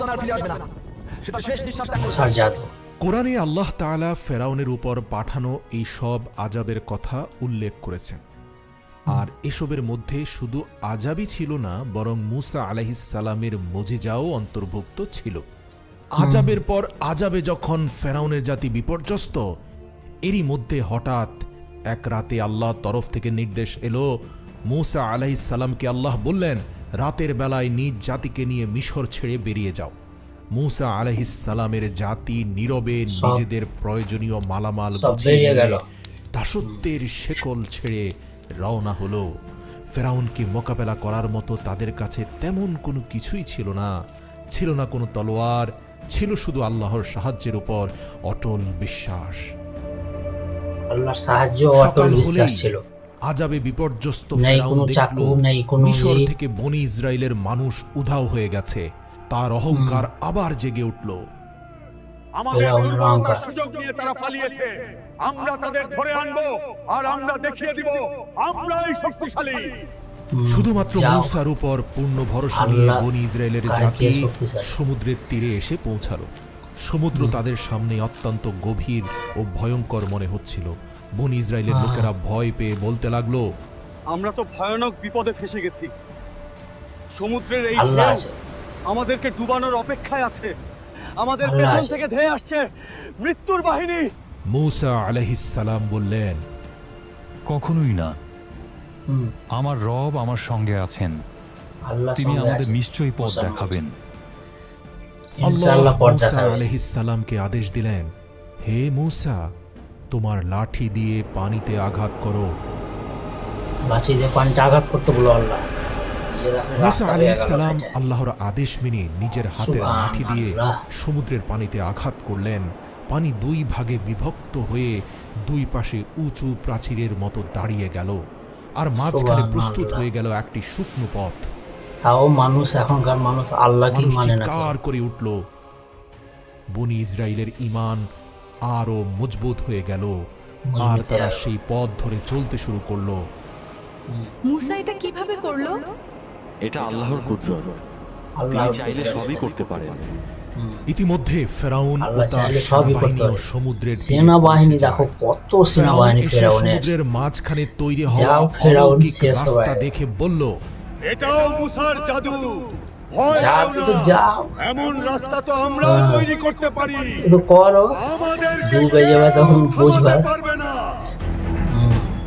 জীবন আর ফিরে আসবে না, সে তার শেষ নিঃশ্বাস ত্যাগ করেছে। মুসার জাদু। কোরআনে আল্লাহ তাআলা ফেরাউনের উপর পাঠানো এই সব আযাবের কথা উল্লেখ করেছেন। আর এসবের মধ্যে শুধু আযাবই ছিল না, বরং মূসা আলাইহিস সালামের মুজিজাও অন্তর্ভুক্ত ছিল। আযাবের পর আযাবে যখন ফেরাউনের জাতি বিপর্যস্ত, এরই মধ্যে হঠাৎ এক রাতে আল্লাহর তরফ থেকে নির্দেশ এলো। মূসা আলাইহিস সালামকে আল্লাহ বললেন, রাতের বেলায় নিজ জাতিকে নিয়ে মিশর ছেড়ে বেরিয়ে যাও। মূসা আলাইহিস সালামের জাতি নীরবে নিজেদের প্রয়োজনীয় মালামাল গুছিয়ে নিয়ে দাসত্বের শেকল ছেড়ে রওনা হলো। ফেরাউনকে মোকাবেলা করার মতো তাদের কাছে তেমন কোনো কিছুই ছিল না। ছিল না কোনো তলোয়ার, ছিল শুধু আল্লাহর সাহায্যের উপর অটল বিশ্বাস। আল্লাহর সাহায্য ও অটল বিশ্বাস ছিল। আযাবে বিপর্যস্ত নাই ফেরাউন কোনো চাকু, নাই কোনো মিশর থেকে বনি ইসরায়েলের মানুষ উধাও হয়ে গেছে। তার অহংকার আবার জেগে উঠল। আমাদের দুর্বলতার সুযোগ নিয়ে তারা পালিয়েছে, আমরা তাদের ধরে আনবো আর আমরা দেখিয়ে দিব আমরাই শক্তিশালী। শুধুমাত্র মূসার উপর পূর্ণ ভরসা নিয়ে বনি ইসরায়েলের জাতি সমুদ্রের তীরে এসে পৌঁছালো। সমুদ্র তাদের সামনে অত্যন্ত গভীর ও ভয়ঙ্কর মনে হচ্ছিল। বনি ইসরায়েলের লোকেরা ভয় পেয়ে বলতে লাগলো, আমরা তো ভয়ানক বিপদে ফেসে গেছি। সমুদ্রের এই আল্লাহ ঢেউ আছে, আমাদেরকে ডুবানোর অপেক্ষায় আছে। আমাদের পেছন থেকে ধেয়ে আসছে মৃত্যুর বাহিনী। মূসা আলাইহিস সালাম বললেন, কখনোই না, আমার রব আমার সঙ্গে আছেন, আল্লাহ তিনি সঙ্গে আমাদের আছেন। নিশ্চয়ই পথ মুসা দেখাবেন। ইনশাআল্লাহ পথ মূসা দেখাবেন। আলাইহিস সালামকে আদেশ দিলেন, হে মূসা, তোমার লাঠি দিয়ে পানিতে আঘাত করো। লাঠি দিয়ে পানিতে আঘাত করতে বলো আল্লাহ। মূসা আলাইহিস সালাম আল্লাহর আদেশ মেনে নিজের হাতের লাঠি দিয়ে সমুদ্রের পানিতে আঘাত করলেন। পানি দুই ভাগে বিভক্ত হয়ে দুই পাশে উঁচু প্রাচীরের মতো দাঁড়িয়ে গেল, আর মাঝখানে প্রস্তুত হয়ে গেল একটি শুকনো পথ। তাও মানুষ, এখনকার মানুষ আল্লাহকে মানুষ মানে না। চিৎকার করে উঠল। বনি ইসরায়েলের ঈমান আরো মজবুত হয়ে গেল, আর তারা সেই পথ ধরে চলতে শুরু করলো। মুসা এটা কিভাবে করলো? এটা আল্লাহর কুদরত, তিনি চাইলে সবই করতে পারেন। ইতিমধ্যে ফেরাউন ও আল্লাহ তার চাইলে সবই করতে সেনাবাহিনী ও পারে। সমুদ্রের তীরে সেনাবাহিনী পৌঁছে দেখো যায়। কত সেনাবাহিনী এসে ফেরাউনের। সমুদ্রের মাঝখানে তৈরি যাও হওয়া ফেরাউন অলৌকিক শেষ রাস্তা হয়ে। দেখে বলল, এটাও মুসার জাদু। ভয় যাও পেও তো না, যাও, এমন রাস্তা তো আমরাও তৈরি করতে পারি। একটু করো, আমাদেরকে ডুবে যাবে তখন বুঝবে। পারবে না।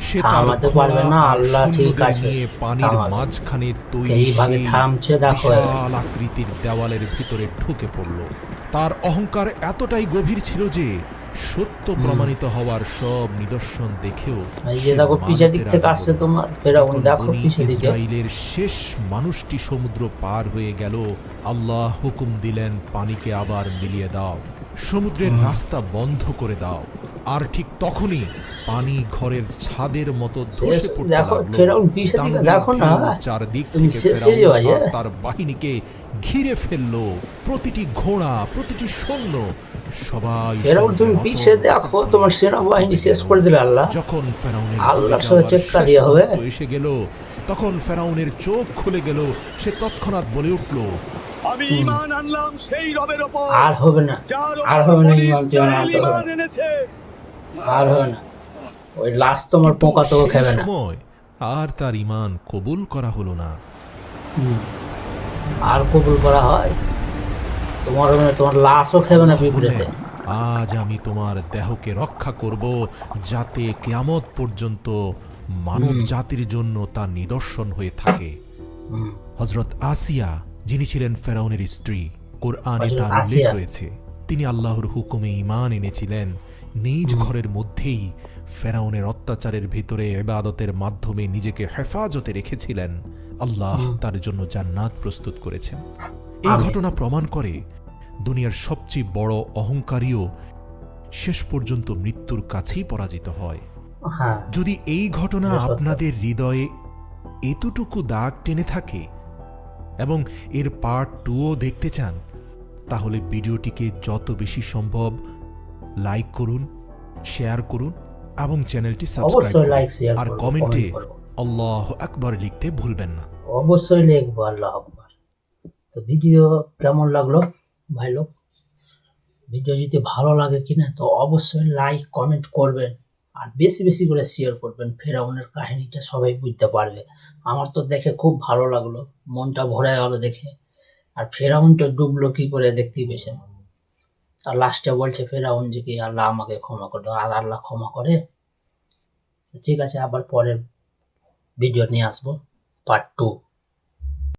সে তার থামাতে পারবে ঘোড়া না, আর আল্লাহ ঠিক সৈন্যদের আছে নিয়ে পানির থামাবে। মাঝখানে তৈরি এইভাবে সেই থামছে দেখো। বিশাল আকৃতির দেওয়ালের ভিতরে ঢুকে পড়ল। তার অহংকার এতটাই গভীর ছিল যে সত্য প্রমাণিত হওয়ার সব নিদর্শন দেখেও এই যে সে দেখো পিছের দিক মানতে থেকে রাজি আসছে হলো না। তোমার ফেরাউন, যখন দেখো বনি পিছের দিকে। ইসরাইলের শেষ মানুষটি সমুদ্র পার হয়ে গেল, আল্লাহ হুকুম দিলেন, পানিকে আবার মিলিয়ে দাও, সমুদ্রের রাস্তা বন্ধ করে দাও। আর ঠিক তখনই পানি ঘরের ছাদের মতো ধসে পড়তে দেখো লাগলো। ফেরাউন পিছের দিকে দানবীর দেখো না, ঢেউ চারদিক তুমি থেকে শেষ হয়ে ফেরাউন যাবে। আর তার বাহিনীকে ঘিরে ফেললো। প্রতিটি ঘোড়া, প্রতিটি সৈন্য, সবাই ফেরাউন তুমি সমুদ্রে পিছে নতমস্তক দেখো, তোমার সেনাবাহিনী শেষ করে দিলে আল্লাহ। যখন ফেরাউনের আল্লাহর ডুবে সাথে যাওয়ার টেক্কা শেষ দেয়া হবে। মুহূর্ত এসে গেল, তখন ফেরাউনের চোখ খুলে গেল। সে তৎক্ষণাৎ বলে উঠল, আমি ঈমান আনলাম সেই রবের উপর, আর হবে না, যার আর উপর হবে না, বনি ঈমান টিমান ইসরাইল আনতে হবে ঈমান না। এনেছে। আর হবে না, ওই লাস্ট তোমার কিন্তু পোকা তো সেই খাবে না। সময় আর তার ঈমান কবুল করা হলো না। আর কবুল করা হয় তোমার হবে না, তোমার লাশও খাবে না পিঁপড়েতে। বললেন, আজ আমি তোমার দেহকে রক্ষা করব, যাতে কিয়ামত পর্যন্ত মানব জাতির জন্য তা নিদর্শন হয়ে থাকে। হযরত আসিয়া, যিনি ছিলেন ফেরাউনের স্ত্রী, কোরআনে হযরত তার উল্লেখ আসিয়া। রয়েছে। তিনি আল্লাহর হুকুমে ঈমান এনেছিলেন। নিজ ঘরের মধ্যেই ফেরাউনের অত্যাচারের ভিতরে ইবাদতের মাধ্যমে নিজেকে হেফাজতে রেখেছিলেন। আল্লাহ তার জন্য জান্নাত প্রস্তুত করেছেন। এই ঘটনা প্রমাণ করে দুনিয়ার সবচেয়ে বড় অহংকারীও শেষ পর্যন্ত মৃত্যুর কাছেই পরাজিত হয়। হ্যাঁ, যদি এই ঘটনা এটা সত্য। আপনাদের হৃদয়ে এতটুকু দাগ টেনে থাকে এবং এর পার্ট 2ও দেখতে চান, তাহলে ভিডিওটিকে যত বেশি সম্ভব লাইক করুন, শেয়ার করুন এবং চ্যানেলটি সাবস্ক্রাইব অবশ্যই করুন। লাইক শেয়ার আর করবো, কমেন্টে কমেন্ট করবো। আল্লাহু আকবার লিখতে ভুলবেন না। অবশ্যই লিখবো আল্লাহ আকবার। তো ভিডিও কেমন লাগলো ভাই লোক, ভিডিও যদি ভালো লাগে কিনা তো অবশ্যই লাইক কমেন্ট করবেন আর বেশি বেশি করে শেয়ার করবেন। ফেরাউনের কাহিনীটা সবাই বুঝতে পারবে। আমার তো দেখে খুব ভালো লাগলো, মনটা ভরে গেল দেখে। আর ফেরাউনটা ডুবলো কি করে দেখতেই পেয়েছেন। আর লাস্টে বলছে ফেরাউন যে কি আল্লাহ আমাকে ক্ষমা করে দাও, আর আল্লাহ ক্ষমা করে। ঠিক আছে, আবার পরের ভিডিও নিয়ে আসবো, পার্ট 2।